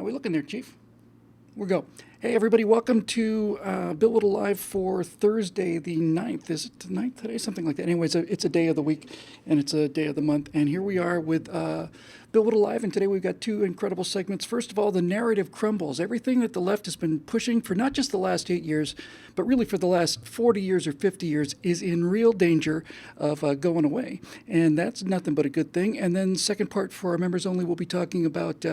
we looking there, Chief? We'll go. Hey, everybody, welcome to Bill Whittle Live for Thursday the 9th. Is it the 9th today? Something like that. Anyways, it's a day of the week, and it's a day of the month. And here we are with Bill Whittle Live, and today we've got two incredible segments. First of all, the narrative crumbles. Everything that the left has been pushing for not just the last 8 years, but really for the last 40 years or 50 years is in real danger of going away. And that's nothing but a good thing. And then second part for our members only, we'll be talking about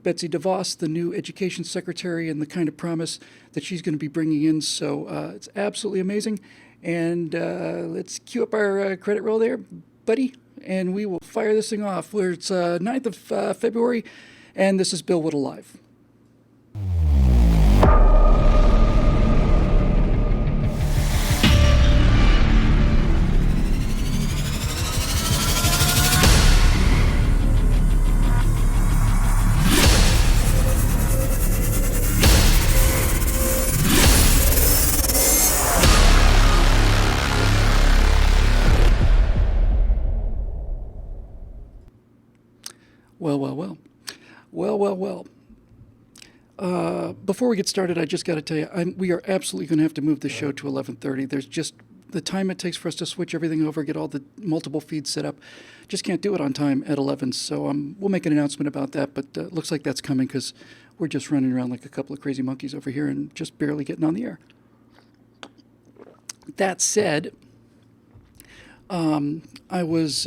Betsy DeVos, the new education secretary, and the kind of promise that she's going to be bringing in. So it's absolutely amazing. And let's cue up our credit roll there, buddy, and we will fire this thing off. Where it's 9th of February, and this is Bill Whittle Live. Well. Before we get started, I just got to tell you, we are absolutely going to have to move the show to 11:30. There's just the time it takes for us to switch everything over, get all the multiple feeds set up. Just can't do it on time at 11. So we'll make an announcement about that, but looks like that's coming because we're just running around like a couple of crazy monkeys over here and just barely getting on the air. That said, I was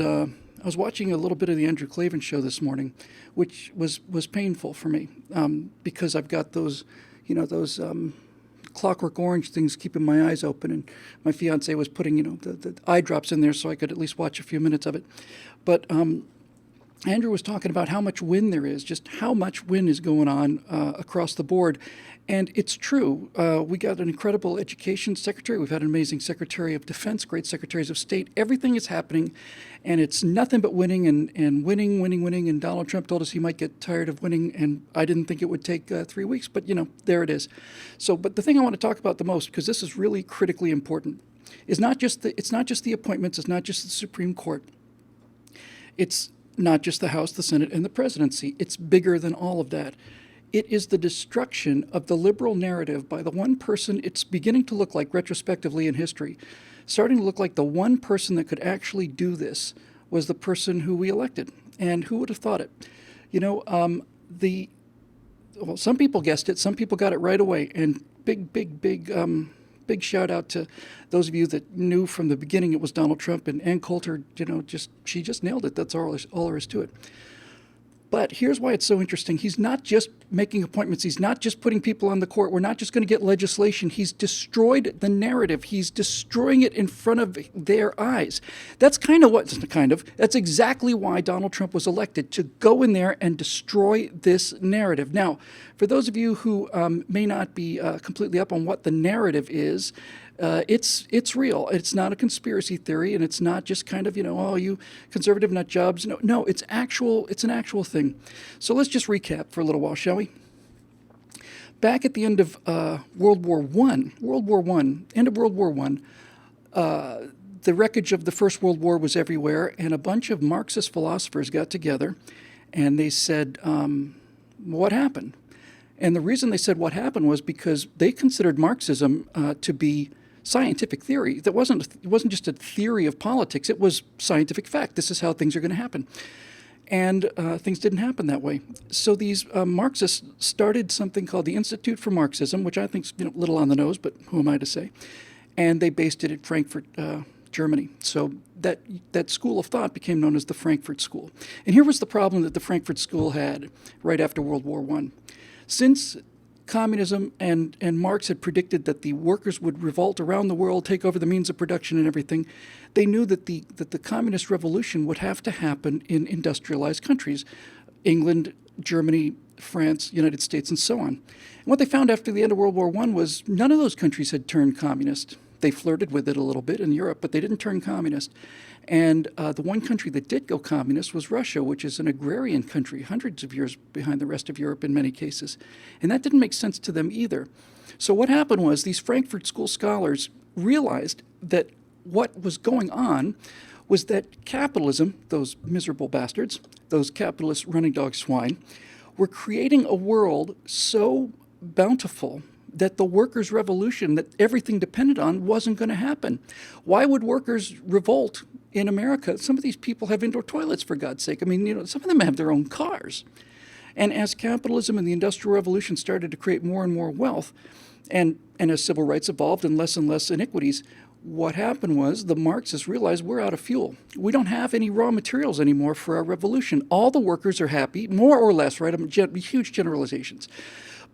watching a little bit of the Andrew Klavan show this morning, which was painful for me because I've got those Clockwork Orange things keeping my eyes open, and my fiance was putting the eye drops in there so I could at least watch a few minutes of it. But Andrew was talking about how much wind there is, just how much wind is going on across the board. And it's true. We got an incredible education secretary. We've had an amazing secretary of defense, great secretaries of state. Everything is happening, and it's nothing but winning and winning. And Donald Trump told us he might get tired of winning, and I didn't think it would take 3 weeks, but, there it is. So, but the thing I want to talk about the most, because this is really critically important, is it's not just the appointments, it's not just the Supreme Court. It's not just the House, the Senate, and the presidency. It's bigger than all of that. It is the destruction of the liberal narrative by the one person. It's beginning to look like, retrospectively in history, starting to look like the one person that could actually do this was the person who we elected. And who would have thought it? Some people guessed it. Some people got it right away. And big shout out to those of you that knew from the beginning it was Donald Trump. And Ann Coulter, she just nailed it. That's all there is to it. But here's why it's so interesting. He's not just making appointments. He's not just putting people on the court. We're not just going to get legislation. He's destroyed the narrative. He's destroying it in front of their eyes. That's that's exactly why Donald Trump was elected, to go in there and destroy this narrative. Now, for those of you who may not be completely up on what the narrative is, it's real. It's not a conspiracy theory, and it's not just kind of, you conservative nut jobs. No, it's an actual thing. So let's just recap for a little while, shall we? Back at the end of World War I, end of World War I, the wreckage of the First World War was everywhere, and a bunch of Marxist philosophers got together, and they said, what happened? And the reason they said what happened was because they considered Marxism to be scientific theory. It wasn't just a theory of politics. It was scientific fact. This is how things are going to happen. And things didn't happen that way. So these Marxists started something called the Institute for Marxism, which I think is a little on the nose, but who am I to say? And they based it at Frankfurt, Germany. So that school of thought became known as the Frankfurt School. And here was the problem that the Frankfurt School had right after World War I. Since communism and Marx had predicted that the workers would revolt around the world, take over the means of production and everything, they knew that the communist revolution would have to happen in industrialized countries, England, Germany, France, United States, and so on. And what they found after the end of World War I was none of those countries had turned communist. They flirted with it a little bit in Europe, but they didn't turn communist. And the one country that did go communist was Russia, which is an agrarian country, hundreds of years behind the rest of Europe in many cases. And that didn't make sense to them either. So what happened was these Frankfurt School scholars realized that what was going on was that capitalism, those miserable bastards, those capitalist running dog swine, We're creating a world so bountiful that the workers' revolution that everything depended on wasn't going to happen. Why would workers revolt in America? Some of these people have indoor toilets, for God's sake. I mean, some of them have their own cars. And as capitalism and the Industrial Revolution started to create more and more wealth, and as civil rights evolved and less inequities, what happened was the Marxists realized we're out of fuel. We don't have any raw materials anymore for our revolution. All the workers are happy, more or less, right? Huge generalizations.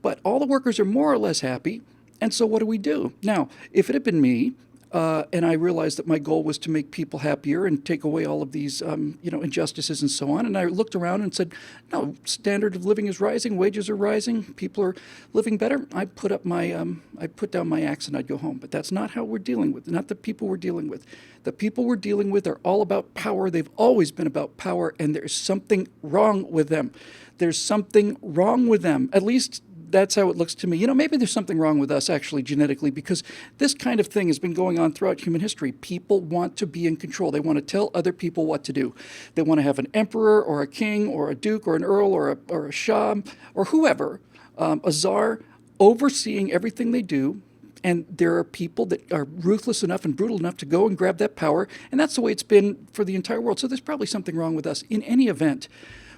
But all the workers are more or less happy, and so what do? Now, if it had been me, and I realized that my goal was to make people happier and take away all of these, injustices and so on, and I looked around and said, no, standard of living is rising, wages are rising, people are living better. I put down my axe and I'd go home. But that's not how we're dealing with, not the people we're dealing with. The people we're dealing with are all about power. They've always been about power, and there's something wrong with them. There's something wrong with them. At least that's how it looks to me. Maybe there's something wrong with us actually genetically, because this kind of thing has been going on throughout human history. People want to be in control. They want to tell other people what to do. They want to have an emperor or a king or a duke or an earl or a shah or whoever, a czar, overseeing everything they do. And there are people that are ruthless enough and brutal enough to go and grab that power. And that's the way it's been for the entire world. So there's probably something wrong with us. In any event,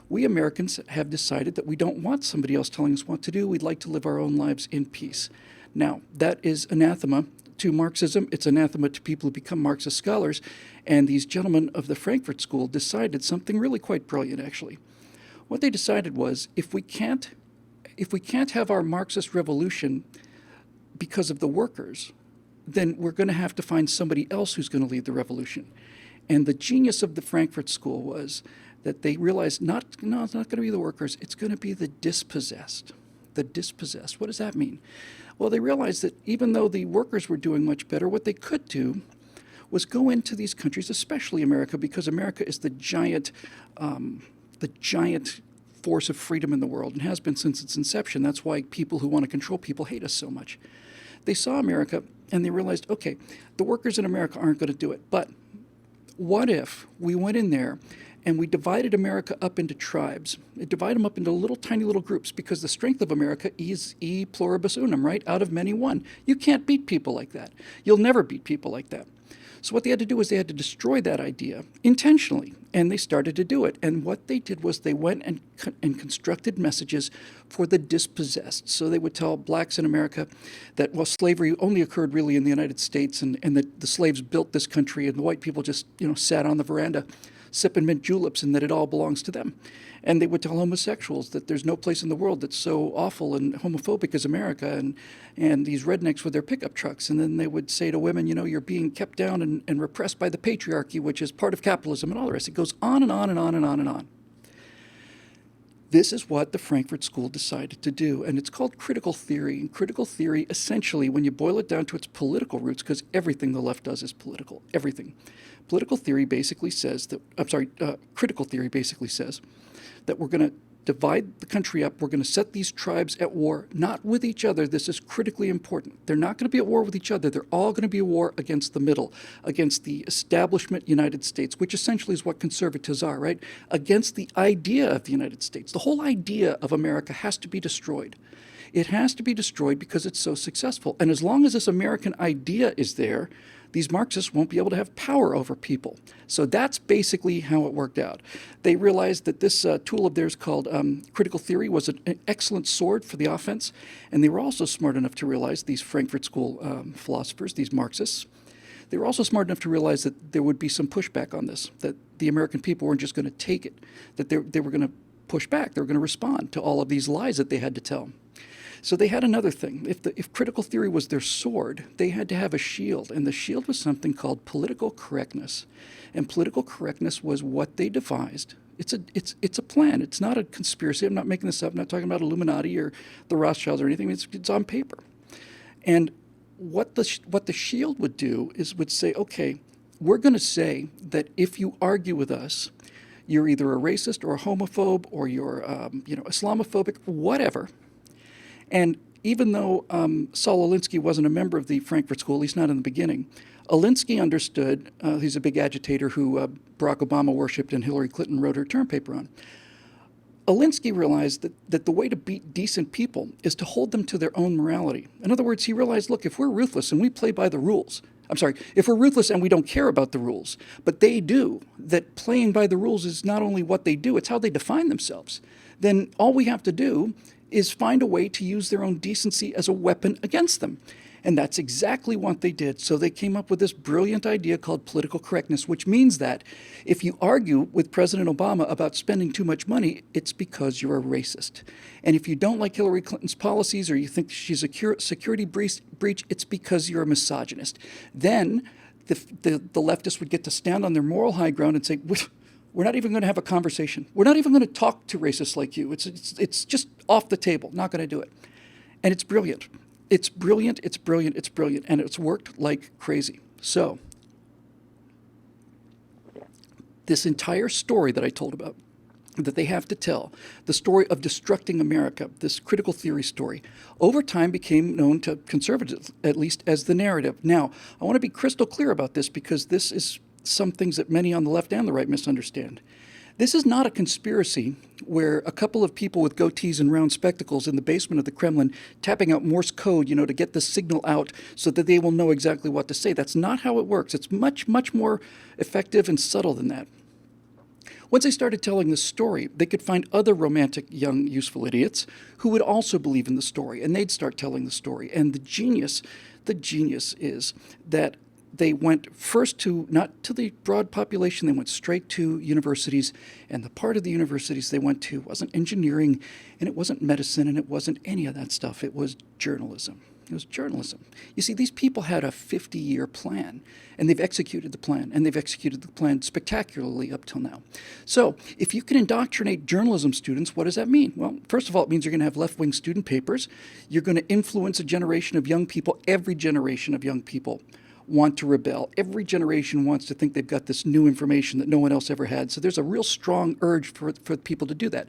we Americans have decided that we don't want somebody else telling us what to do. We'd like to live our own lives in peace. Now, that is anathema to Marxism. It's anathema to people who become Marxist scholars. And these gentlemen of the Frankfurt School decided something really quite brilliant, actually. What they decided was, if we can't have our Marxist revolution because of the workers, then we're going to have to find somebody else who's going to lead the revolution. And the genius of the Frankfurt School was that they realized, it's not going to be the workers, it's going to be the dispossessed. The dispossessed. What does that mean? Well, they realized that even though the workers were doing much better, what they could do was go into these countries, especially America, because America is the giant force of freedom in the world, and has been since its inception. That's why people who want to control people hate us so much. They saw America and they realized, okay, the workers in America aren't going to do it, but what if we went in there and we divided America up into tribes? We divide them up into tiny little groups, because the strength of America is e pluribus unum, right? Out of many, one. You can't beat people like that. You'll never beat people like that. So what they had to do was they had to destroy that idea intentionally, and they started to do it. And what they did was they went and constructed messages for the dispossessed. So they would tell blacks in America that, well, slavery only occurred really in the United States, and that the slaves built this country, and the white people just, sat on the veranda sipping mint juleps, and that it all belongs to them. And they would tell homosexuals that there's no place in the world that's so awful and homophobic as America, and these rednecks with their pickup trucks. And then they would say to women, you're being kept down and repressed by the patriarchy, which is part of capitalism, and all the rest. It goes on and on and on and on and on. This is what the Frankfurt School decided to do, and it's called critical theory. And critical theory, essentially, when you boil it down to its political roots, because everything the left does is political, everything. Critical theory basically says that we're going to divide the country up. We're going to set these tribes at war, not with each other. This is critically important. They're not going to be at war with each other. They're all going to be at war against the middle, against the establishment United States, which essentially is what conservatives are, right? Against the idea of the United States. The whole idea of America has to be destroyed. It has to be destroyed because it's so successful. And as long as this American idea is there, these Marxists won't be able to have power over people. So that's basically how it worked out. They realized that this tool of theirs called critical theory was an excellent sword for the offense. And they were also smart enough to realize, these Frankfurt School philosophers, these Marxists, they were also smart enough to realize that there would be some pushback on this, that the American people weren't just going to take it, that they were going to push back. They were going to respond to all of these lies that they had to tell. So they had another thing. If critical theory was their sword, they had to have a shield, and the shield was something called political correctness. And political correctness was what they devised. It's a plan. It's not a conspiracy. I'm not making this up. I'm not talking about Illuminati or the Rothschilds or anything. It's on paper. And what the shield would do is would say, okay, we're going to say that if you argue with us, you're either a racist or a homophobe or you're Islamophobic, whatever. And even though Saul Alinsky wasn't a member of the Frankfurt School, at least not in the beginning, Alinsky understood, he's a big agitator who Barack Obama worshipped and Hillary Clinton wrote her term paper on. Alinsky realized that the way to beat decent people is to hold them to their own morality. In other words, he realized, look, if we're ruthless and we play by the rules, I'm sorry, if we're ruthless and we don't care about the rules, but they do, that playing by the rules is not only what they do, it's how they define themselves, then all we have to do is find a way to use their own decency as a weapon against them. And that's exactly what they did. So they came up with this brilliant idea called political correctness, which means that if you argue with President Obama about spending too much money, it's because you're a racist. And if you don't like Hillary Clinton's policies or you think she's a security breach, it's because you're a misogynist. Then the leftists would get to stand on their moral high ground and say, we're not even going to have a conversation. We're not even going to talk to racists like you. It's just off the table. Not going to do it. And it's brilliant. It's brilliant, it's brilliant, it's brilliant, and it's worked like crazy. So, this entire story that I told about, that they have to tell, the story of destructing America, this critical theory story, over time became known to conservatives, at least as the narrative. Now, I want to be crystal clear about this because this is some things that many on the left and the right misunderstand. This is not a conspiracy where a couple of people with goatees and round spectacles in the basement of the Kremlin tapping out Morse code, to get the signal out so that they will know exactly what to say. That's not how it works. It's much, much more effective and subtle than that. Once they started telling the story, they could find other romantic, young, useful idiots who would also believe in the story, and they'd start telling the story. And the genius is that they went first not to the broad population, they went straight to universities, and the part of the universities they went to wasn't engineering, and it wasn't medicine, and it wasn't any of that stuff. It was journalism. It was journalism. You see, these people had a 50-year plan, and they've executed the plan, and they've executed the plan spectacularly up till now. So if you can indoctrinate journalism students, what does that mean? Well, first of all, it means you're going to have left-wing student papers. You're going to influence a generation of young people. Every generation of young people want to rebel. Every generation wants to think they've got this new information that no one else ever had. So there's a real strong urge for people to do that.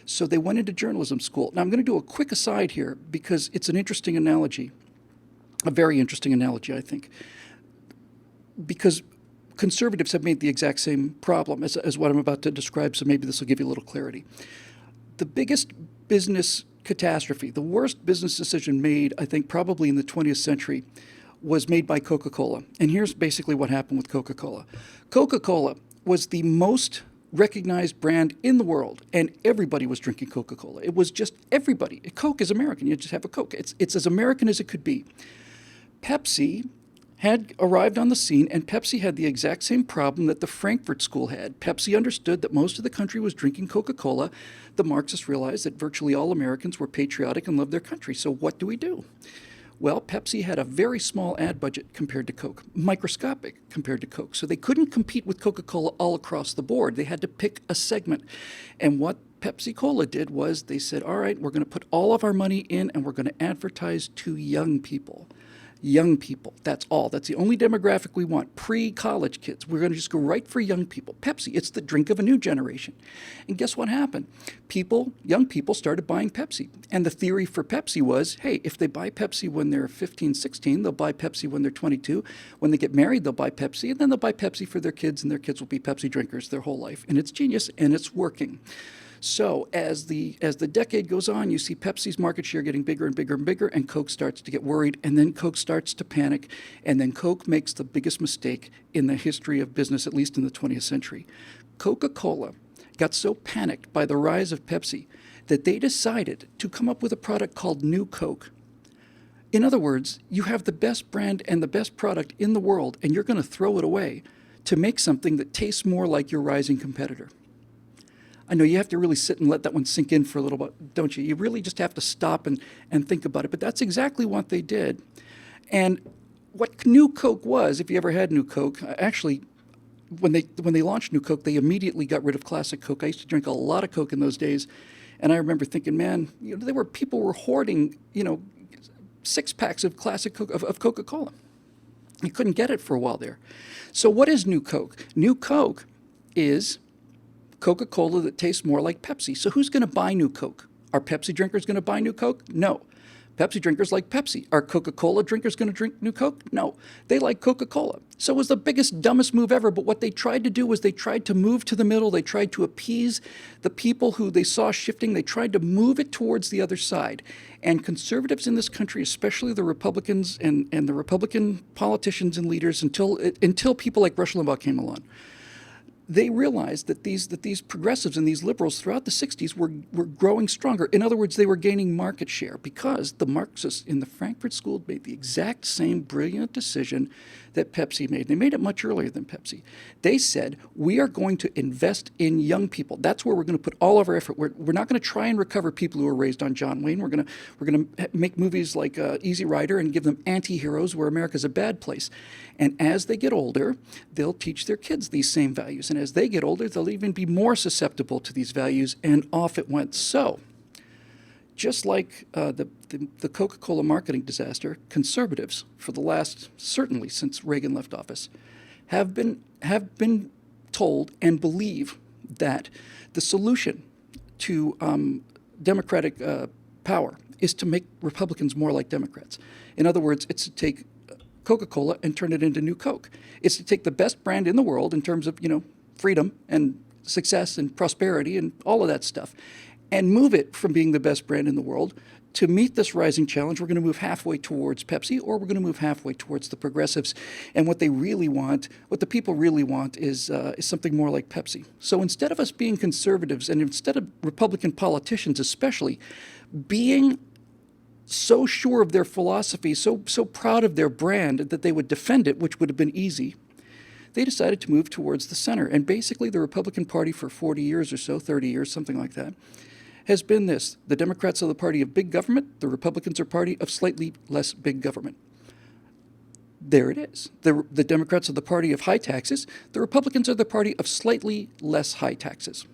So they went into journalism school. Now I'm going to do a quick aside here because it's an interesting analogy, a very interesting analogy, I think, because conservatives have made the exact same problem as what I'm about to describe, so maybe this will give you a little clarity. The biggest business catastrophe, the worst business decision made, I think, probably in the 20th century was made by Coca-Cola. And here's basically what happened with Coca-Cola. Coca-Cola was the most recognized brand in the world, and everybody was drinking Coca-Cola. It was just everybody. Coke is American. You just have a Coke. It's as American as it could be. Pepsi had arrived on the scene, and Pepsi had the exact same problem that the Frankfurt School had. Pepsi understood that most of the country was drinking Coca-Cola. The Marxists realized that virtually all Americans were patriotic and loved their country. So what do we do? Well, Pepsi had a very small ad budget compared to Coke, microscopic compared to Coke. So they couldn't compete with Coca-Cola all across the board. They had to pick a segment. And what Pepsi-Cola did was they said, all right, we're going to put all of our money in and we're going to advertise to young people. Young people, that's all. That's the only demographic we want, pre-college kids. We're going to just go right for young people. Pepsi, it's the drink of a new generation. And guess what happened? Young people started buying Pepsi. And the theory for Pepsi was, hey, if they buy Pepsi when they're 15, 16, they'll buy Pepsi when they're 22. When they get married, they'll buy Pepsi, and then they'll buy Pepsi for their kids, and their kids will be Pepsi drinkers their whole life. And it's genius, and it's working. So as the decade goes on, you see Pepsi's market share getting bigger and bigger and bigger, and Coke starts to get worried, and then Coke starts to panic, and then Coke makes the biggest mistake in the history of business, at least in the 20th century. Coca-Cola got so panicked by the rise of Pepsi that they decided to come up with a product called New Coke. In other words, you have the best brand and the best product in the world, and you're going to throw it away to make something that tastes more like your rising competitor. I know you have to really sit and let that one sink in for a little bit, don't you? You really just have to stop and think about it. But that's exactly what they did. And what New Coke was, if you ever had New Coke, actually, when they launched New Coke, they immediately got rid of Classic Coke. I used to drink a lot of Coke in those days. And I remember thinking, man, people were hoarding, 6-packs of Classic Coke, of Coca-Cola. You couldn't get it for a while there. So what is New Coke? New Coke is Coca-Cola that tastes more like Pepsi. So who's going to buy New Coke? Are Pepsi drinkers going to buy New Coke? No. Pepsi drinkers like Pepsi. Are Coca-Cola drinkers going to drink New Coke? No. They like Coca-Cola. So it was the biggest, dumbest move ever. But what they tried to do was they tried to move to the middle. They tried to appease the people who they saw shifting. They tried to move it towards the other side. And conservatives in this country, especially the Republicans and the Republican politicians and leaders, until people like Rush Limbaugh came along, they realized that these progressives and these liberals throughout the 60s were growing stronger. In other words, they were gaining market share because the Marxists in the Frankfurt School made the exact same brilliant decision that Pepsi made. They made it much earlier than Pepsi. They said, we are going to invest in young people. That's where we're going to put all of our effort. We're not going to try and recover people who were raised on John Wayne. We're going to make movies like Easy Rider and give them anti-heroes where America's a bad place. And as they get older, they'll teach their kids these same values. And as they get older, they'll even be more susceptible to these values. And off it went. So, just like the Coca-Cola marketing disaster, conservatives, for the last, certainly since Reagan left office, have been told and believe that the solution to Democratic power is to make Republicans more like Democrats. In other words, it's to take Coca-Cola and turn it into New Coke. It's to take the best brand in the world in terms of, freedom and success and prosperity and all of that stuff, and move it from being the best brand in the world to meet this rising challenge. We're going to move halfway towards Pepsi, or we're going to move halfway towards the progressives. And what they really want, what the people really want, is something more like Pepsi. So instead of us being conservatives, and instead of Republican politicians especially, being so sure of their philosophy, so proud of their brand that they would defend it, which would have been easy, they decided to move towards the center. And basically the Republican Party for 40 years or so, 30 years, something like that, has been this. The Democrats are the party of big government. The Republicans are party of slightly less big government. There it is. The Democrats are the party of high taxes. The Republicans are the party of slightly less high taxes.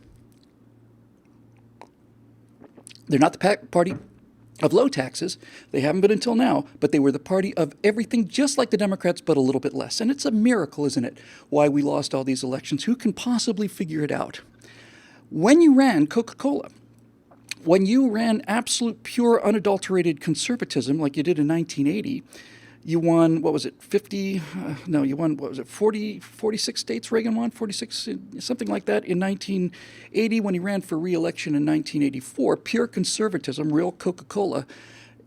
They're not the party of low taxes. They haven't been until now, but they were the party of everything just like the Democrats, but a little bit less. And it's a miracle, isn't it, why we lost all these elections? Who can possibly figure it out? When you ran Coca-Cola, when you ran absolute, pure, unadulterated conservatism like you did in 1980, you won, 46 states Reagan won? 46, something like that in 1980 when he ran for re-election in 1984. Pure conservatism, real Coca-Cola,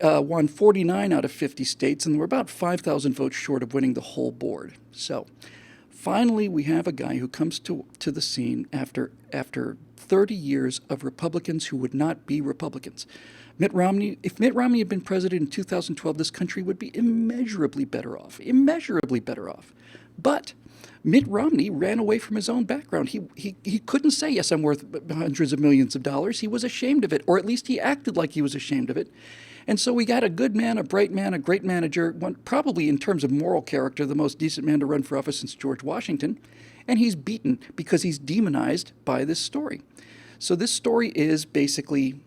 won 49 out of 50 states, and we're about 5,000 votes short of winning the whole board. So finally, we have a guy who comes to the scene after 30 years of Republicans who would not be Republicans. Mitt Romney, if Mitt Romney had been president in 2012, this country would be immeasurably better off. But Mitt Romney ran away from his own background. He couldn't say, yes, I'm worth hundreds of millions of dollars. He was ashamed of it, or at least he acted like he was ashamed of it. And so we got a good man, a bright man, a great manager, probably in terms of moral character, the most decent man to run for office since George Washington. And he's beaten because he's demonized by this story. So this story is basically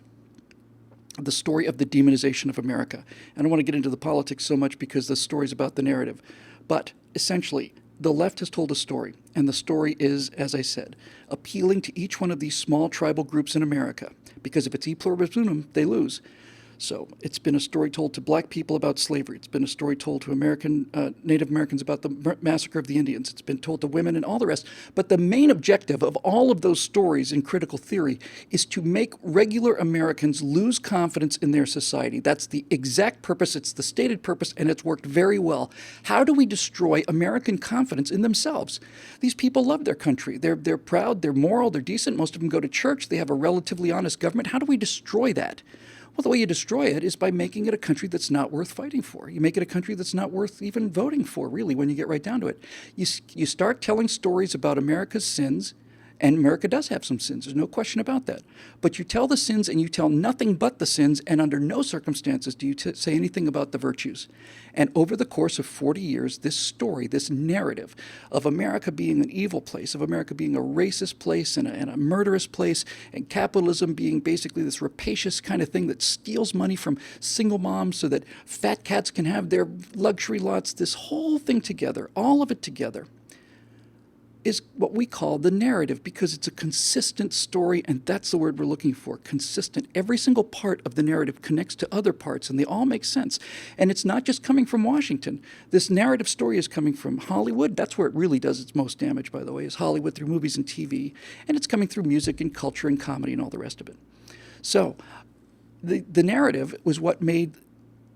the story of the demonization of America. I don't want to get into the politics so much because the story's about the narrative. But essentially, the left has told a story, and the story is, as I said, appealing to each one of these small tribal groups in America, because if it's e pluribus unum, they lose. So it's been a story told to black people about slavery. It's been a story told to Native Americans about the massacre of the Indians. It's been told to women and all the rest. But the main objective of all of those stories in critical theory is to make regular Americans lose confidence in their society. That's the exact purpose. It's the stated purpose, and it's worked very well. How do we destroy American confidence in themselves? These people love their country. They're proud, they're moral, they're decent. Most of them go to church. They have a relatively honest government. How do we destroy that? Well, the way you destroy it is by making it a country that's not worth fighting for. You make it a country that's not worth even voting for, really, when you get right down to it. You start telling stories about America's sins, and America does have some sins. There's no question about that. But you tell the sins, and you tell nothing but the sins, and under no circumstances do you say anything about the virtues. And over the course of 40 years, this story, this narrative of America being an evil place, of America being a racist place and a murderous place, and capitalism being basically this rapacious kind of thing that steals money from single moms so that fat cats can have their luxury lots, this whole thing together, all of it together, is what we call the narrative, because it's a consistent story, and that's the word we're looking for, consistent. Every single part of the narrative connects to other parts, and they all make sense. And it's not just coming from Washington. This narrative story is coming from Hollywood. That's where it really does its most damage, by the way, is Hollywood, through movies and TV. And it's coming through music and culture and comedy and all the rest of it. So the narrative was what made,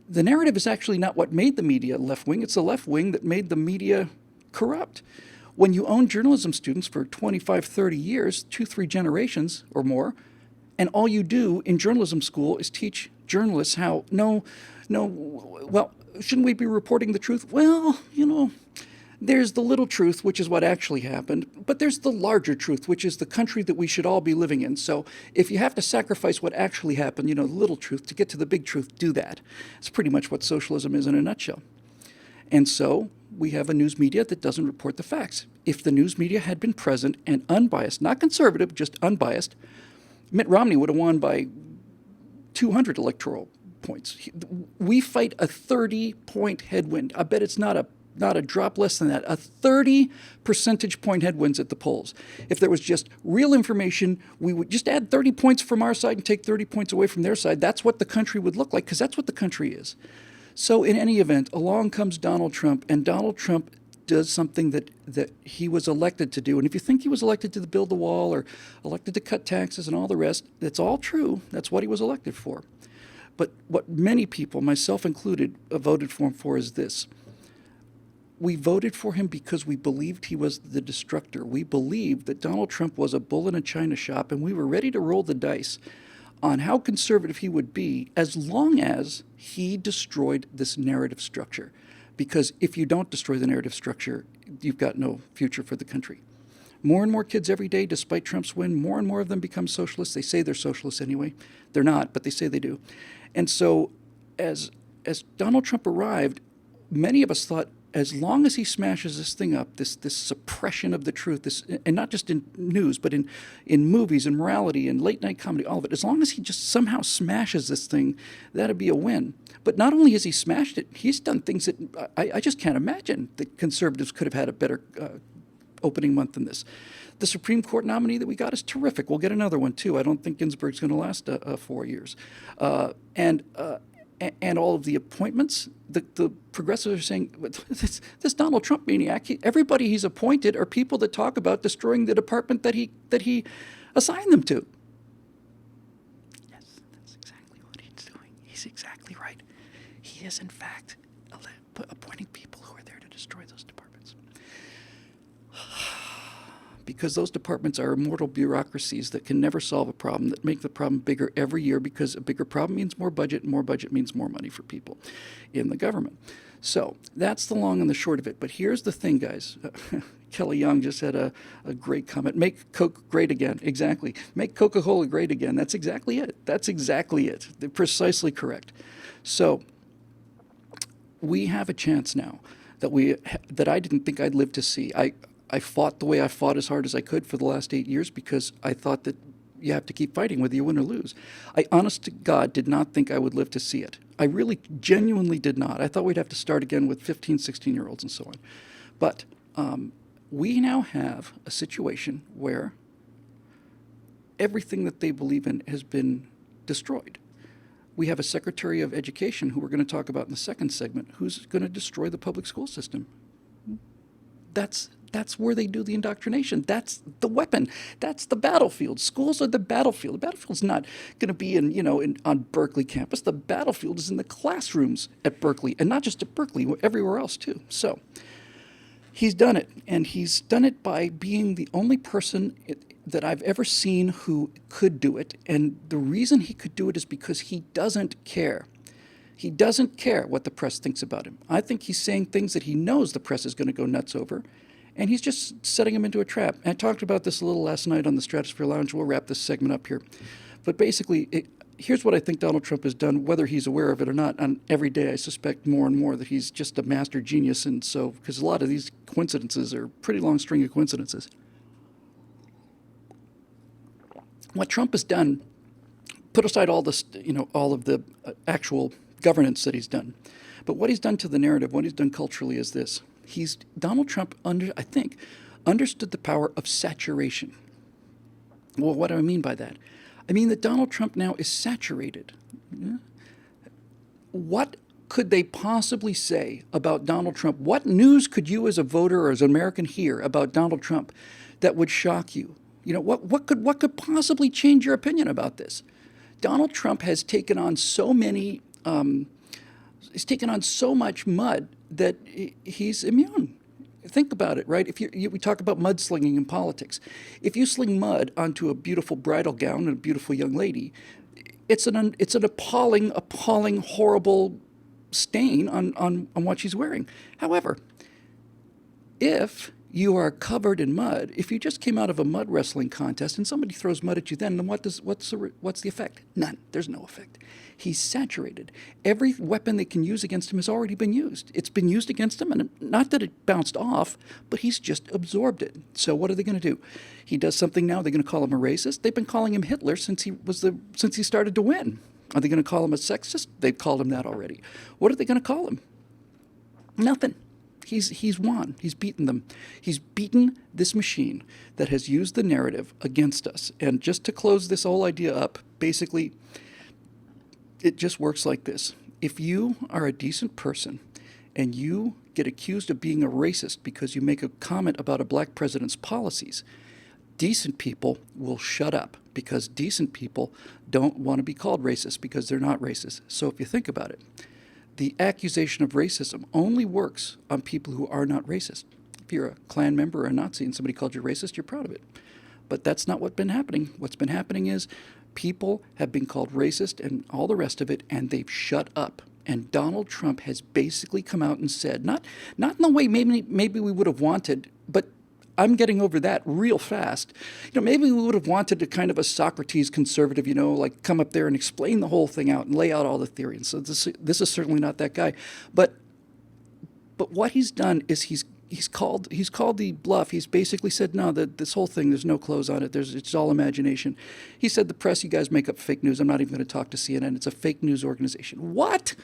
the narrative is actually not what made the media left-wing. It's the left wing that made the media corrupt. When you own journalism students for 25, 30 years, 2, 3 generations or more, and all you do in journalism school is teach journalists how, well, shouldn't we be reporting the truth? Well, there's the little truth, which is what actually happened, but there's the larger truth, which is the country that we should all be living in. So if you have to sacrifice what actually happened, the little truth, to get to the big truth, do that. It's pretty much what socialism is in a nutshell. And so we have a news media that doesn't report the facts. If the news media had been present and unbiased, not conservative, just unbiased, Mitt Romney would have won by 200 electoral points. We fight a 30-point headwind. I bet it's not a drop less than that, a 30 percentage point headwinds at the polls. If there was just real information, we would just add 30 points from our side and take 30 points away from their side. That's what the country would look like, because that's what the country is. So in any event, along comes Donald Trump, and Donald Trump does something that he was elected to do. And if you think he was elected to build the wall or elected to cut taxes and all the rest, that's all true. That's what he was elected for. But what many people, myself included, voted for him for is this. We voted for him because we believed he was the destructor. We believed that Donald Trump was a bull in a china shop, and we were ready to roll the dice on how conservative he would be as long as he destroyed this narrative structure. Because if you don't destroy the narrative structure, you've got no future for the country. More and more kids every day, despite Trump's win, more and more of them become socialists. They say they're socialists anyway. They're not, but they say they do. And so as Donald Trump arrived, many of us thought, as long as he smashes this thing up, this suppression of the truth, and not just in news, but in movies and morality and late night comedy, all of it, as long as he just somehow smashes this thing, that'd be a win. But not only has he smashed it, he's done things that I just can't imagine that conservatives could have had a better opening month than this. The Supreme Court nominee that we got is terrific. We'll get another one, too. I don't think Ginsburg's going to last 4 years. And all of the appointments, the progressives are saying, this Donald Trump maniac, everybody he's appointed are people that talk about destroying the department that he assigned them to. Yes, that's exactly what he's doing. He's exactly right. He is, in fact, appointing people who are there to destroy those departments. Because those departments are immortal bureaucracies that can never solve a problem, that make the problem bigger every year, because a bigger problem means more budget means more money for people in the government. So that's the long and the short of it. But here's the thing, guys. Kelly Young just had a great comment. Make Coke great again. Exactly. Make Coca-Cola great again. That's exactly it. That's exactly it. They're precisely correct. So we have a chance now that I didn't think I'd live to see. I fought the way I fought as hard as I could for the last 8 years, because I thought that you have to keep fighting whether you win or lose. I, honest to God, did not think I would live to see it. I really genuinely did not. I thought we'd have to start again with 15, 16-year-olds and so on. But we now have a situation where everything that they believe in has been destroyed. We have a Secretary of Education, who we're going to talk about in the second segment, who's going to destroy the public school system. That's where they do the indoctrination. That's the weapon. That's the battlefield. Schools are the battlefield. The battlefield's not going to be on Berkeley campus. The battlefield is in the classrooms at Berkeley, and not just at Berkeley, everywhere else too. So he's done it, and he's done it by being the only person that I've ever seen who could do it. And the reason he could do it is because he doesn't care. He doesn't care what the press thinks about him. I think he's saying things that he knows the press is going to go nuts over, and he's just setting him into a trap. And I talked about this a little last night on the Stratosphere Lounge. We'll wrap this segment up here. But basically, here's what I think Donald Trump has done, whether he's aware of it or not. And every day I suspect more and more that he's just a master genius. And so, because a lot of these coincidences are a pretty long string of coincidences. What Trump has done, put aside all this, all of the actual governance that he's done. But what he's done to the narrative, what he's done culturally is this. Donald Trump, I think, understood the power of saturation. Well, what do I mean by that? I mean that Donald Trump now is saturated. Yeah? What could they possibly say about Donald Trump? What news could you as a voter or as an American hear about Donald Trump that would shock you? You know, what could possibly change your opinion about this? Donald Trump has taken on so many, he's taken on so much mud that he's immune. Think about it, right? If we talk about mudslinging in politics. If you sling mud onto a beautiful bridal gown and a beautiful young lady, it's an appalling, horrible stain on what she's wearing. However, if you are covered in mud, if you just came out of a mud wrestling contest and somebody throws mud at you, then what's the effect? None. There's no effect. He's saturated. Every weapon they can use against him has already been used. It's been used against him, and not that it bounced off, but he's just absorbed it. So what are they going to do? He does something now. They're going to call him a racist. They've been calling him Hitler since he started to win. Are they going to call him a sexist? They've called him that already. What are they going to call him? Nothing. He's won. He's beaten them. He's beaten this machine that has used the narrative against us. And just to close this whole idea up, basically, it just works like this. If you are a decent person and you get accused of being a racist because you make a comment about a black president's policies, decent people will shut up because decent people don't want to be called racist because they're not racist. So if you think about it, the accusation of racism only works on people who are not racist. If you're a Klan member or a Nazi and somebody called you racist, you're proud of it. But that's not what's been happening. What's been happening is people have been called racist and all the rest of it, and they've shut up. And Donald Trump has basically come out and said, not in the way maybe we would have wanted, but I'm getting over that real fast. You know, maybe we would have wanted a kind of a Socrates conservative, you know, like come up there and explain the whole thing out and lay out all the theories. So this is certainly not that guy. But what he's done is he's called the bluff. He's basically said, no, this whole thing, there's no clothes on it. It's all imagination. He said, the press, you guys make up fake news. I'm not even going to talk to CNN. It's a fake news organization. What?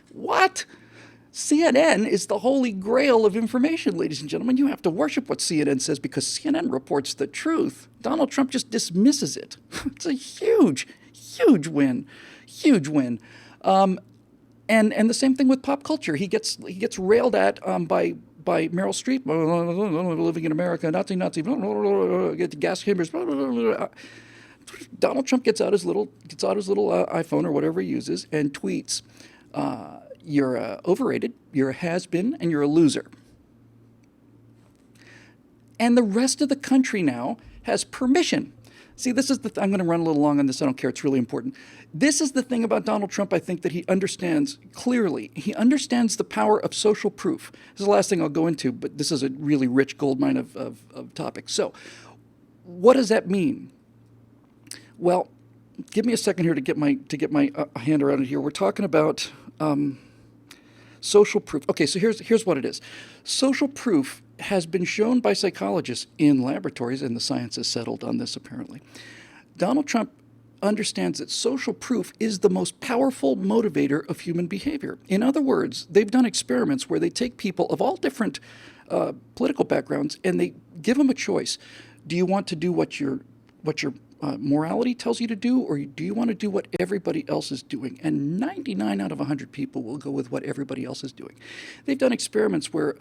CNN is the holy grail of information, ladies and gentlemen. You have to worship what CNN says because CNN reports the truth. Donald Trump just dismisses it. It's a huge win. Huge win. And the same thing with pop culture. He gets railed at by Meryl Streep, living in America, Nazi, get the gas chambers. Donald Trump gets out his little iPhone or whatever he uses and tweets, you're overrated, you're a has-been, and you're a loser. And the rest of the country now has permission. See, this is I'm going to run a little long on this. I don't care. It's really important. This is the thing about Donald Trump, I think, that he understands clearly. He understands the power of social proof. This is the last thing I'll go into, but this is a really rich goldmine of topics. So what does that mean? Well, give me a second here to get my hand around it here. We're talking about social proof. Okay, so here's what it is. Social proof has been shown by psychologists in laboratories, and the science has settled on this apparently. Donald Trump understands that social proof is the most powerful motivator of human behavior. In other words, they've done experiments where they take people of all different political backgrounds and they give them a choice. Do you want to do what your morality tells you to do, or do you want to do what everybody else is doing? And 99 out of 100 people will go with what everybody else is doing. They've done experiments where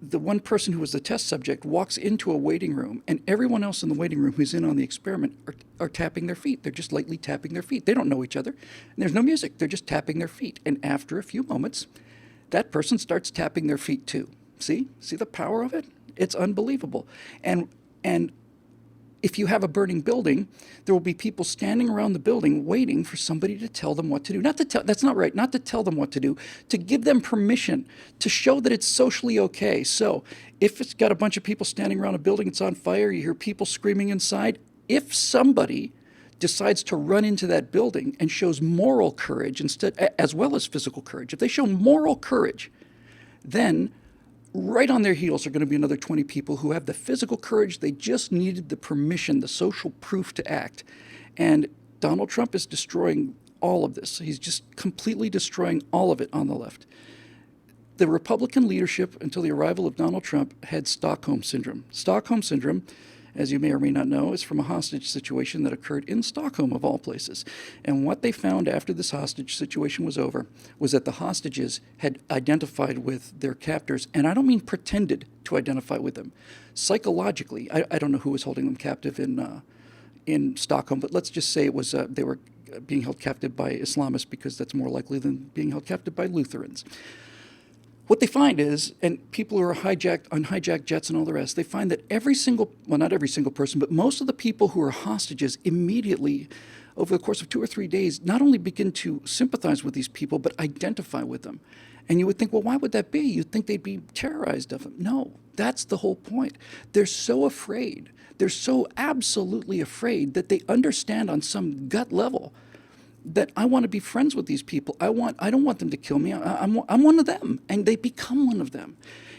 the one person who was the test subject walks into a waiting room, and everyone else in the waiting room who's in on the experiment are tapping their feet. They're just lightly tapping their feet. They don't know each other, and there's no music. They're just tapping their feet. And after a few moments, that person starts tapping their feet too. See the power of it? It's unbelievable. And if you have a burning building, there will be people standing around the building waiting for somebody to tell them what to do. That's not right. Not to tell them what to do, to give them permission, to show that it's socially okay. So if it's got a bunch of people standing around a building, it's on fire, you hear people screaming inside, if somebody decides to run into that building and shows moral courage instead, as well as physical courage, if they show moral courage, then right on their heels are going to be another 20 people who have the physical courage. They just needed the permission, the social proof to act. And Donald Trump is destroying all of this. He's just completely destroying all of it on the left. The Republican leadership, until the arrival of Donald Trump, had Stockholm Syndrome. Stockholm Syndrome, as you may or may not know, is from a hostage situation that occurred in Stockholm, of all places. And what they found after this hostage situation was over was that the hostages had identified with their captors, and I don't mean pretended to identify with them. Psychologically, I don't know who was holding them captive in Stockholm, but let's just say it was they were being held captive by Islamists, because that's more likely than being held captive by Lutherans. What they find is, and people who are hijacked on hijacked jets and all the rest, they find that every single, well, not every single person, but most of the people who are hostages immediately, over the course of 2 or 3 days, not only begin to sympathize with these people, but identify with them. And you would think, well, why would that be? You'd think they'd be terrorized of them. No, that's the whole point. They're so afraid. They're so absolutely afraid that they understand on some gut level that I want to be friends with these people. I don't want them to kill me. I'm one of them, and they become one of them.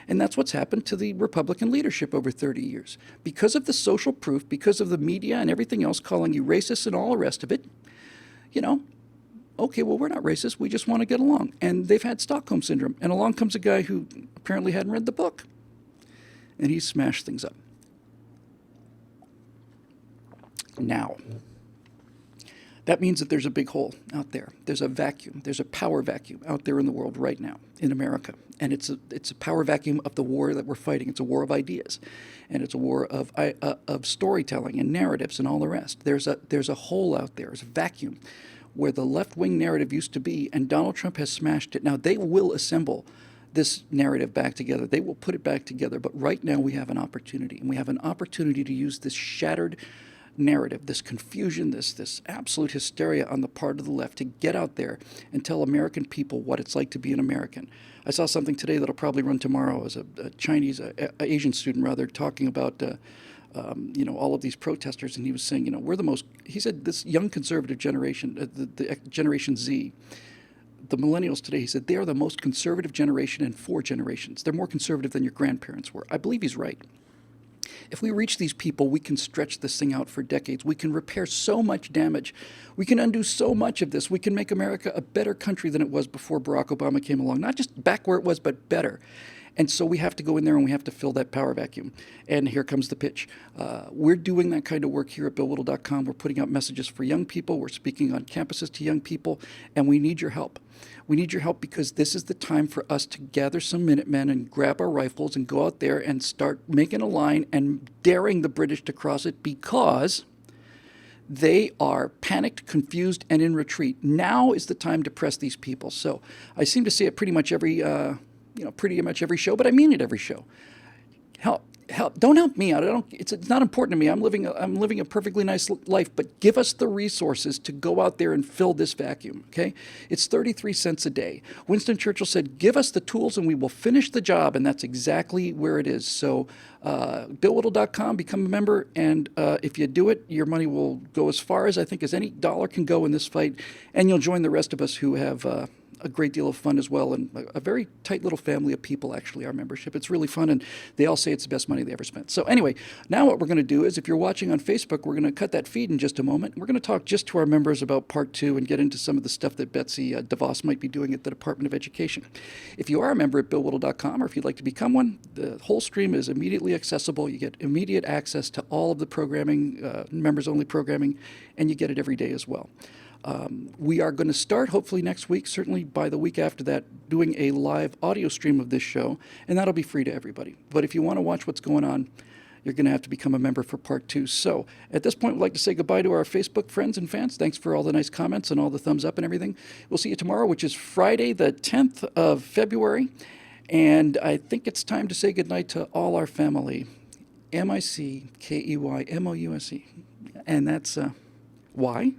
And that's what's happened to the Republican leadership over 30 years. Because of the social proof, because of the media and everything else calling you racist and all the rest of it, you know, okay, well, we're not racist. We just want to get along. And they've had Stockholm Syndrome. And along comes a guy who apparently hadn't read the book, and he smashed things up. Now, that means that there's a big hole out there. There's a vacuum. There's a power vacuum out there in the world right now, in America. And it's a power vacuum of the war that we're fighting. It's a war of ideas. And it's a war of storytelling and narratives and all the rest. There's a hole out there. There's a vacuum where the left-wing narrative used to be, and Donald Trump has smashed it. Now, they will assemble this narrative back together. They will put it back together. But right now we have an opportunity. And we have an opportunity to use this shattered narrative, this confusion, this absolute hysteria on the part of the left to get out there and tell American people what it's like to be an American. I saw something today that'll probably run tomorrow as a Chinese, Asian student rather, talking about all of these protesters, and he was saying, we're the most, he said, this young conservative generation, the Generation Z, the millennials today, he said, they are the most conservative generation in 4 generations. They're more conservative than your grandparents were. I believe he's right. If we reach these people, we can stretch this thing out for decades. We can repair so much damage. We can undo so much of this. We can make America a better country than it was before Barack Obama came along. Not just back where it was, but better. And so we have to go in there and we have to fill that power vacuum. And here comes the pitch. We're doing that kind of work here at BillWhittle.com. We're putting out messages for young people. We're speaking on campuses to young people. And we need your help. We need your help because this is the time for us to gather some Minutemen and grab our rifles and go out there and start making a line and daring the British to cross it, because they are panicked, confused, and in retreat. Now is the time to press these people. So I seem to say it pretty much every show, but I mean it every show. Help. Don't help me out. It's not important to me. I'm living a perfectly nice life, but give us the resources to go out there and fill this vacuum, okay? It's 33 cents a day. Winston Churchill said, give us the tools and we will finish the job, and that's exactly where it is. So BillWhittle.com, become a member, and if you do it, your money will go as far as I think as any dollar can go in this fight, and you'll join the rest of us who have a great deal of fun as well, and a very tight little family of people, actually, our membership. It's really fun, and they all say it's the best money they ever spent. So anyway, now what we're going to do is, if you're watching on Facebook, we're going to cut that feed in just a moment. We're going to talk just to our members about Part 2 and get into some of the stuff that Betsy DeVos might be doing at the Department of Education. If you are a member at BillWhittle.com, or if you'd like to become one, the whole stream is immediately accessible. You get immediate access to all of the programming, members-only programming, and you get it every day as well. We are going to start, hopefully next week, certainly by the week after that, doing a live audio stream of this show, and that'll be free to everybody. But if you want to watch what's going on, you're going to have to become a member for Part 2. So at this point, we'd like to say goodbye to our Facebook friends and fans. Thanks for all the nice comments and all the thumbs up and everything. We'll see you tomorrow, which is Friday, the 10th of February. And I think it's time to say goodnight to all our family. MICKEYMOUSE. And that's why?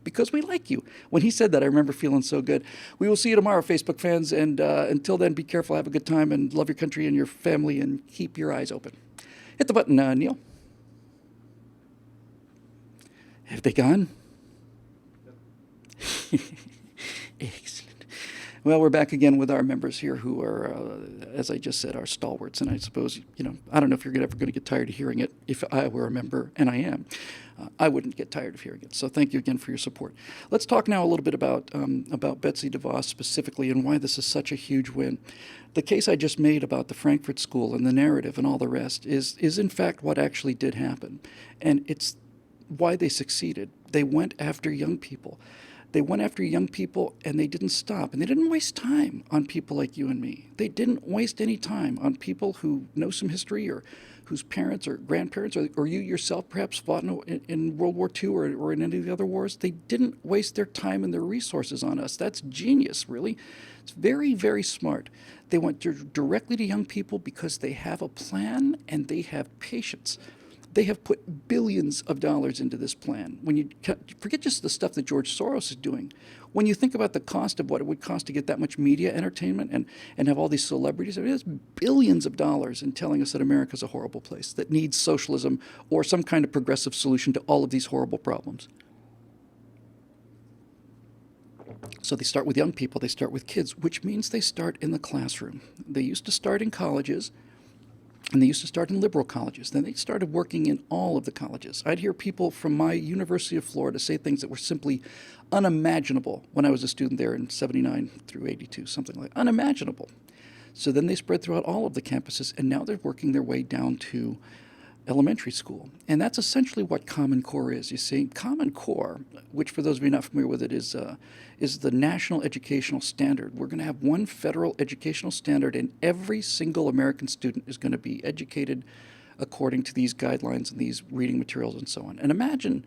Because we like you. When he said that, I remember feeling so good. We will see you tomorrow, Facebook fans. And until then, be careful, have a good time, and love your country and your family, and keep your eyes open. Hit the button, Neil. Have they gone? Excellent. Well, we're back again with our members here who are, as I just said, our stalwarts. And I suppose, I don't know if you're ever going to get tired of hearing it. If I were a member, and I am, I wouldn't get tired of hearing it. So thank you again for your support. Let's talk now a little bit about Betsy DeVos specifically and why this is such a huge win. The case I just made about the Frankfurt School and the narrative and all the rest is in fact what actually did happen. And it's why they succeeded. They went after young people. They went after young people and they didn't stop. And they didn't waste time on people like you and me. They didn't waste any time on people who know some history or whose parents or grandparents or you yourself perhaps fought in World War II or in any of the other wars. They didn't waste their time and their resources on us. That's genius, really. It's very, very smart. They went directly to young people because they have a plan and they have patience. They have put billions of dollars into this plan. When you forget just the stuff that George Soros is doing, when you think about the cost of what it would cost to get that much media entertainment and have all these celebrities, it is billions of dollars in telling us that America's a horrible place that needs socialism or some kind of progressive solution to all of these horrible problems. So they start with young people, they start with kids, which means they start in the classroom. They used to start in colleges. And they used to start in liberal colleges. Then they started working in all of the colleges. I'd hear people from my University of Florida say things that were simply unimaginable when I was a student there in 79 through 82, something like unimaginable. So then they spread throughout all of the campuses, and now they're working their way down to elementary school. And that's essentially what Common Core is. You see, Common Core, which for those of you not familiar with it, is the national educational standard. We're going to have one federal educational standard, and every single American student is going to be educated according to these guidelines and these reading materials and so on. And imagine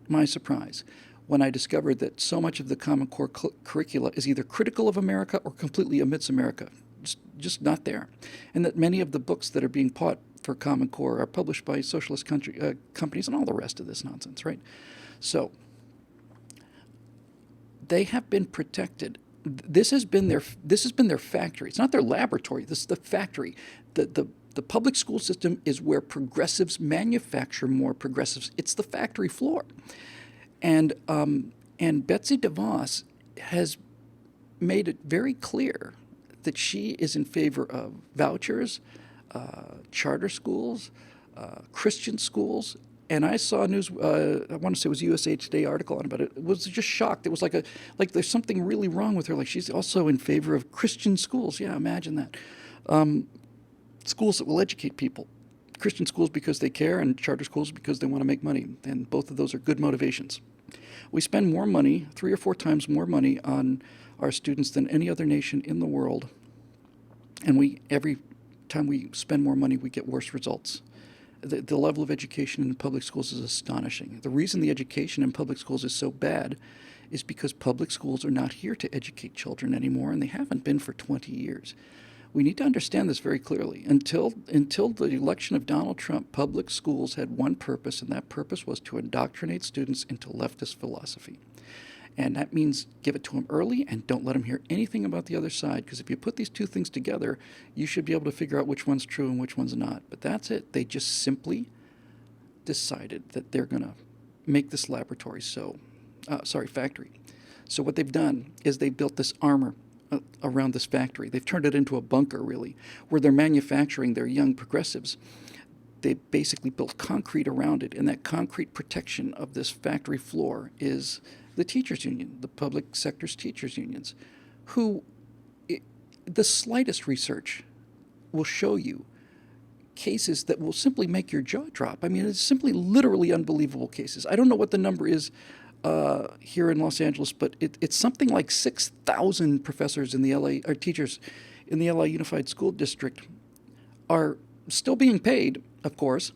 my surprise when I discovered that so much of the Common Core curricula is either critical of America or completely omits America. Just not there. And that many of the books that are being taught for Common Core are published by socialist companies and all the rest of this nonsense, right? So they have been protected. This has been their factory. It's not their laboratory. This is the factory. The public school system is where progressives manufacture more progressives. It's the factory floor. And Betsy DeVos has made it very clear that she is in favor of vouchers, charter schools, Christian schools. And I saw a news, I want to say it was USA Today article on about it. It was just shocked. It was like there's something really wrong with her. Like she's also in favor of Christian schools. Yeah, imagine that. Schools that will educate people. Christian schools because they care and charter schools because they want to make money. And both of those are good motivations. We spend more money, 3 or 4 times more money on our students than any other nation in the world. And every time we spend more money, we get worse results. The level of education in public schools is astonishing. The reason the education in public schools is so bad is because public schools are not here to educate children anymore, and they haven't been for 20 years. We need to understand this very clearly. Until the election of Donald Trump, public schools had one purpose, and that purpose was to indoctrinate students into leftist philosophy. And that means give it to them early and don't let them hear anything about the other side, because if you put these two things together, you should be able to figure out which one's true and which one's not. But that's it. They just simply decided that they're going to make this factory. So what they've done is they built this armor around this factory. They've turned it into a bunker, really, where they're manufacturing their young progressives. They basically built concrete around it, and that concrete protection of this factory floor is the teachers' union, the public sector's teachers' unions, who the slightest research will show you cases that will simply make your jaw drop. I mean, it's simply literally unbelievable cases. I don't know what the number is here in Los Angeles, but it's something like 6,000 professors in the LA, or teachers in the LA Unified School District are still being paid, of course,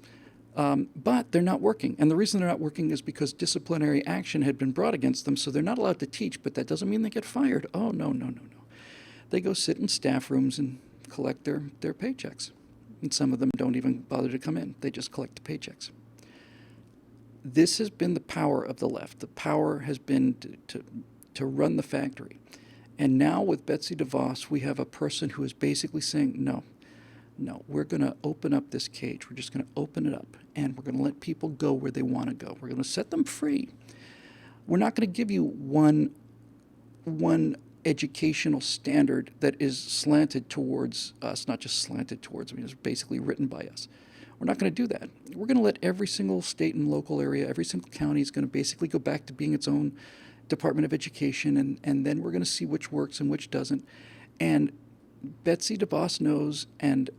but they're not working. And the reason they're not working is because disciplinary action had been brought against them, so they're not allowed to teach, but that doesn't mean they get fired. Oh, no. They go sit in staff rooms and collect their paychecks. And some of them don't even bother to come in. They just collect the paychecks. This has been the power of the left. The power has been to run the factory. And now with Betsy DeVos, we have a person who is basically saying, no, we're going to open up this cage. We're just going to open it up, and we're going to let people go where they want to go. We're going to set them free. We're not going to give you one educational standard that is slanted towards us, not just slanted towards, I mean, it's basically written by us. We're not going to do that. We're going to let every single state and local area, every single county is going to basically go back to being its own Department of Education, and then we're going to see which works and which doesn't. And Betsy DeVos knows, and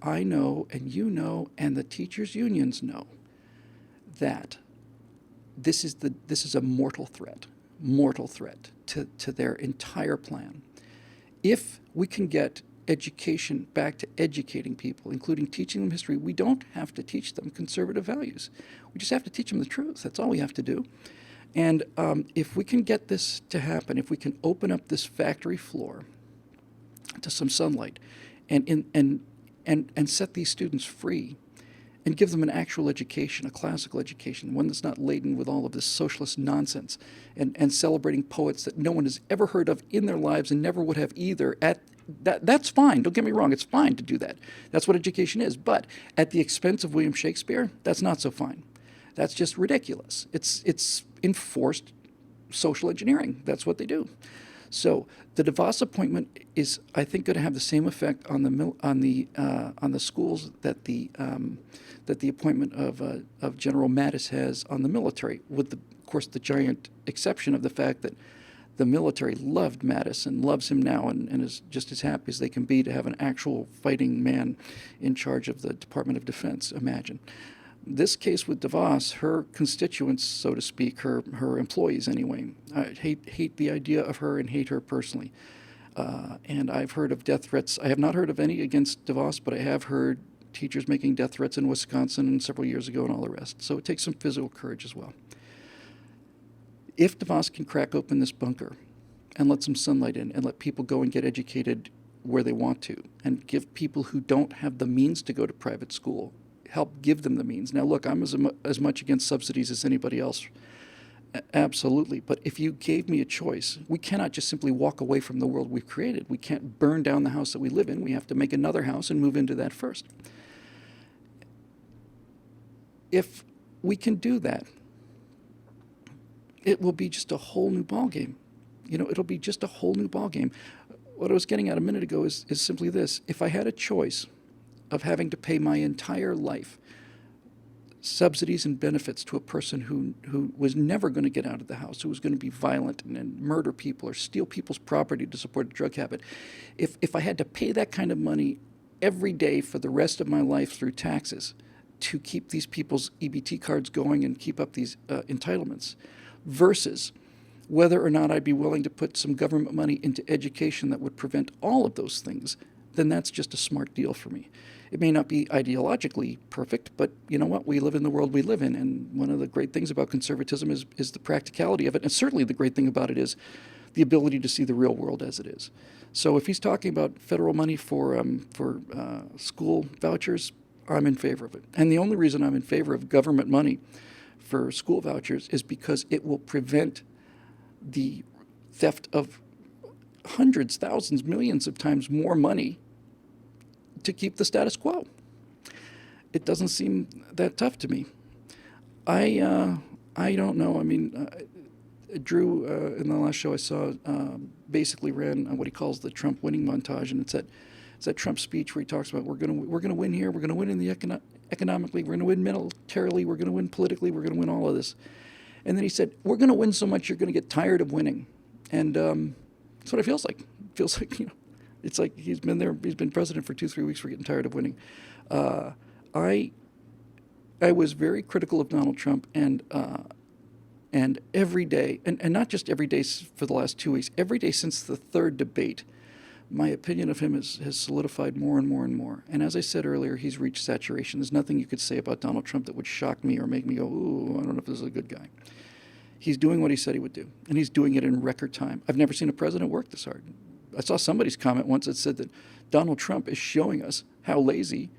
I know, and you know, and the teachers' unions know that this is a mortal threat to their entire plan. If we can get education back to educating people, including teaching them history, we don't have to teach them conservative values. We just have to teach them the truth. That's all we have to do. And if we can get this to happen, if we can open up this factory floor to some sunlight and set these students free and give them an actual education, a classical education, one that's not laden with all of this socialist nonsense and celebrating poets that no one has ever heard of in their lives and never would have either. That's fine. Don't get me wrong. It's fine to do that. That's what education is. But at the expense of William Shakespeare, that's not so fine. That's just ridiculous. It's enforced social engineering. That's what they do. So the DeVos appointment is, I think, going to have the same effect on the schools that the appointment of General Mattis has on the military, with of course the giant exception of the fact that the military loved Mattis and loves him now and is just as happy as they can be to have an actual fighting man in charge of the Department of Defense. Imagine. This case with DeVos, her constituents, so to speak, her employees anyway, hate the idea of her and hate her personally. And I've heard of death threats. I have not heard of any against DeVos, but I have heard teachers making death threats in Wisconsin several years ago and all the rest. So it takes some physical courage as well. If DeVos can crack open this bunker and let some sunlight in and let people go and get educated where they want to and give people who don't have the means to go to private school, help give them the means. Now, look, I'm as much against subsidies as anybody else. Absolutely. But if you gave me a choice, we cannot just simply walk away from the world we've created. We can't burn down the house that we live in. We have to make another house and move into that first. If we can do that, it will be just a whole new ballgame. It'll be just a whole new ballgame. What I was getting at a minute ago is simply this. If I had a choice of having to pay my entire life subsidies and benefits to a person who was never going to get out of the house, who was going to be violent and murder people or steal people's property to support a drug habit, if I had to pay that kind of money every day for the rest of my life through taxes to keep these people's EBT cards going and keep up these entitlements, versus whether or not I'd be willing to put some government money into education that would prevent all of those things, then that's just a smart deal for me. It may not be ideologically perfect, but you know what? We live in the world we live in, and one of the great things about conservatism is the practicality of it, and certainly the great thing about it is the ability to see the real world as it is. So if he's talking about federal money for school vouchers, I'm in favor of it. And the only reason I'm in favor of government money for school vouchers is because it will prevent the theft of hundreds, thousands, millions of times more money to keep the status quo. It doesn't seem that tough to me. I don't know. I mean, Drew, in the last show I saw, basically ran what he calls the Trump winning montage, and it's that Trump speech where he talks about we're gonna win here, we're gonna win in the economically, we're gonna win militarily, we're gonna win politically, we're gonna win all of this, and then he said we're gonna win so much you're gonna get tired of winning, and that's what it feels like. It feels like it's like he's been president for 2-3 weeks. We're getting tired of winning. I was very critical of Donald Trump, and every day, and not just every day for the last 2 weeks, every day since the third debate, my opinion of him has solidified more and more and more. And as I said earlier, he's reached saturation. There's nothing you could say about Donald Trump that would shock me or make me go, ooh, I don't know if this is a good guy. He's doing what he said he would do, and he's doing it in record time. I've never seen a president work this hard. I saw somebody's comment once that said that Donald Trump is showing us how lazy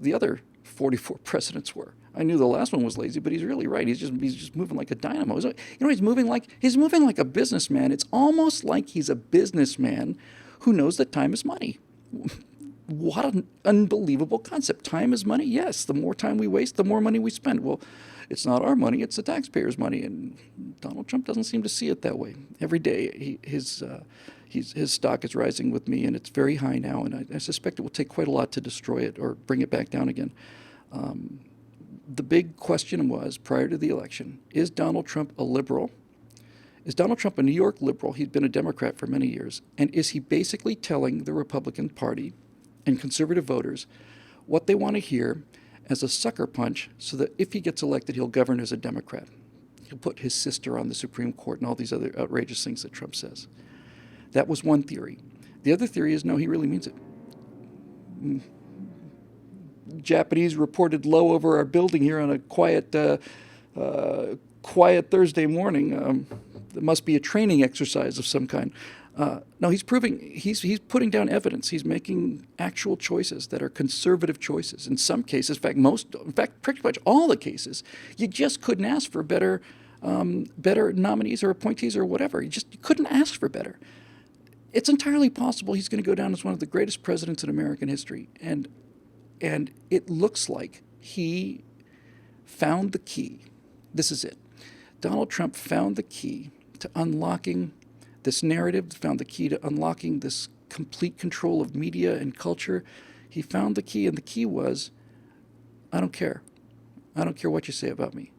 the other 44 presidents were. I knew the last one was lazy, but he's really right. He's just moving like a dynamo. He's moving like a businessman. It's almost like he's a businessman who knows that time is money. What an unbelievable concept. Time is money? Yes. The more time we waste, the more money we spend. Well, It's not our money; it's the taxpayers' money. And Donald Trump doesn't seem to see it that way. Every day, his stock is rising with me, and it's very high now. And I suspect it will take quite a lot to destroy it or bring it back down again. The big question was, prior to the election, is Donald Trump a liberal? Is Donald Trump a New York liberal? He'd been a Democrat for many years. And is he basically telling the Republican Party and conservative voters what they want to hear as a sucker punch so that if he gets elected, he'll govern as a Democrat? He'll put his sister on the Supreme Court and all these other outrageous things that Trump says. That was one theory. The other theory is, no, he really means it. Japanese reported low over our building here on a quiet Thursday morning. There must be a training exercise of some kind. No, he's putting down evidence. He's making actual choices that are conservative choices. In some cases, in fact, pretty much all the cases, you just couldn't ask for better nominees or appointees or whatever. You couldn't ask for better. It's entirely possible he's going to go down as one of the greatest presidents in American history. And it looks like he found the key. This is it. Donald Trump found the key to unlocking this narrative, found the key to unlocking this complete control of media and culture. He found the key, and the key was, I don't care. I don't care what you say about me.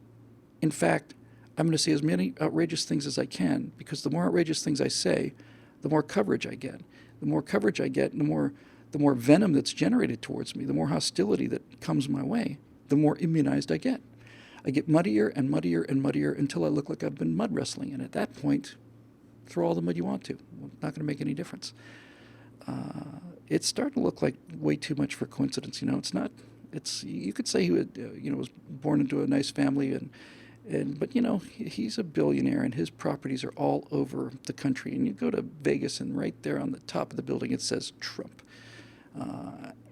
In fact, I'm going to say as many outrageous things as I can, because the more outrageous things I say, the more coverage I get. The more coverage I get, the more venom that's generated towards me, the more hostility that comes my way, the more immunized I get. I get muddier and muddier and muddier until I look like I've been mud wrestling. And at that point, throw all the mud you want to. It's not going to make any difference. It's starting to look like way too much for coincidence. It's not. You could say he was born into a nice family, but he's a billionaire, and his properties are all over the country. And you go to Vegas, and right there on the top of the building it says Trump.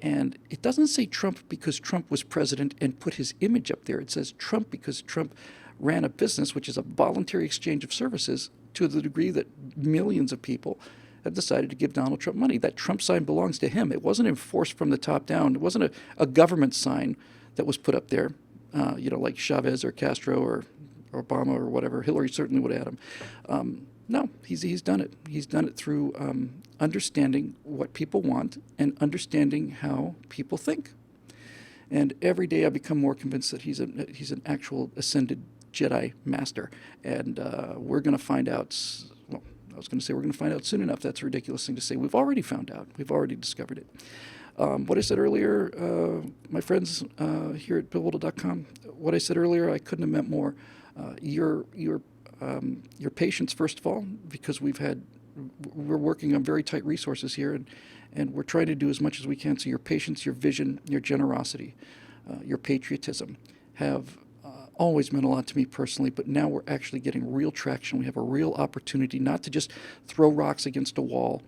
And it doesn't say Trump because Trump was president and put his image up there. It says Trump because Trump ran a business, which is a voluntary exchange of services, to the degree that millions of people have decided to give Donald Trump money. That Trump sign belongs to him. It wasn't enforced from the top down. It wasn't a government sign that was put up there, like Chavez or Castro or Obama or whatever. Hillary certainly would have had him. No, he's done it. He's done it through understanding what people want and understanding how people think. And every day I become more convinced that he's an actual ascended Jedi master. And we're going to find out. Well, I was going to say we're going to find out soon enough. That's a ridiculous thing to say. We've already found out. We've already discovered it. What I said earlier, my friends here at BillWhittle.com, what I said earlier, I couldn't have meant more. Your patience, first of all, because we're working on very tight resources here, and we're trying to do as much as we can. So your patience, your vision, your generosity, your patriotism have always meant a lot to me personally, but now we're actually getting real traction. We have a real opportunity not to just throw rocks against a wall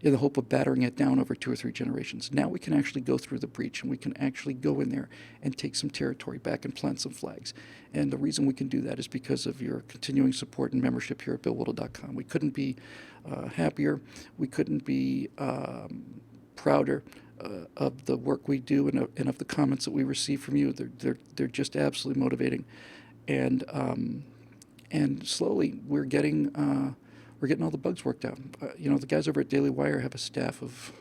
in the hope of battering it down over 2 or 3 generations. Now we can actually go through the breach, and we can actually go in there and take some territory back and plant some flags. And the reason we can do that is because of your continuing support and membership here at BillWhittle.com. We couldn't be happier. We couldn't be prouder of the work we do and of the comments that we receive from you. They're just absolutely motivating. And slowly we're getting all the bugs worked out. The guys over at Daily Wire have a staff of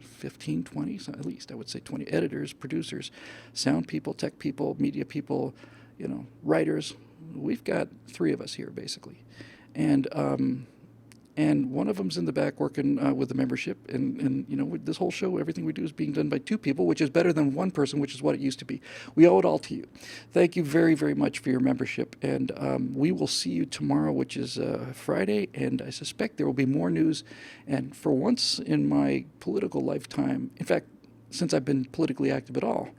15, 20, at least I would say 20 editors, producers, sound people, tech people, media people, writers. We've got 3 of us here basically, and one of them's in the back working with the membership. And this whole show, everything we do is being done by 2 people, which is better than 1 person, which is what it used to be. We owe it all to you. Thank you very, very much for your membership. And we will see you tomorrow, which is Friday. And I suspect there will be more news. And for once in my political lifetime, in fact, since I've been politically active at all,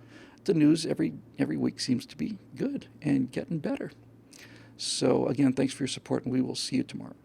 the news every week seems to be good and getting better. So again, thanks for your support, and we will see you tomorrow.